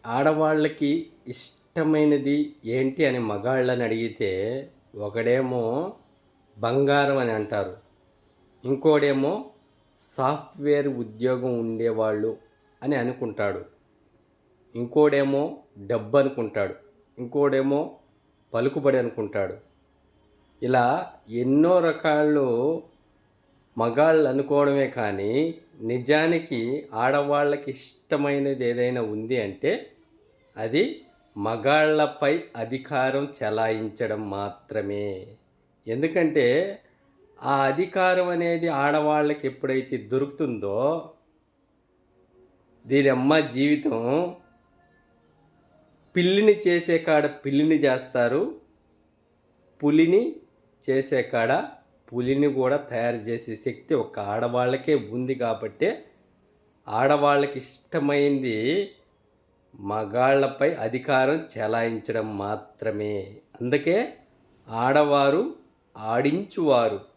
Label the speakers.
Speaker 1: ఆడవాళ్ళకి ఇష్టమైనది ఏంటి అని మగాళ్ళని అడిగితే ఒకడేమో బంగారం అని అంటారు. ఇంకోడేమో సాఫ్ట్‌వేర్ ఉద్యోగం ఉండేవాళ్ళు అని అనుకుంటాడు. ఇంకోడేమో డబ్బనుకుంటాడు. ఇంకోడేమో పలుకుబడి అనుకుంటాడు. ఇలా ఎన్నో రకాలు మగాళ్ళు అనుకోవడమే కానీ, నిజానికి ఆడవాళ్ళకి ఇష్టమైనది ఏదైనా ఉంది అంటే, అది మగాళ్ళపై అధికారం చెలాయించడం మాత్రమే. ఎందుకంటే, ఆ అధికారం అనేది ఆడవాళ్ళకి ఎప్పుడైతే దొరుకుతుందో, దీనమ్మ జీవితం పిల్లిని చేసే కాడ పిల్లిని చేస్తారు. పులిని చేసే కాడ పులిని కూడా తయారు చేసే శక్తి ఒక ఆడవాళ్ళకే ఉంది కాబట్టే, ఆడవాళ్ళకి ఇష్టమైంది మగాళ్ళపై అధికారం చెలాయించడం మాత్రమే. అందుకే ఆడవారు ఆడించువారు.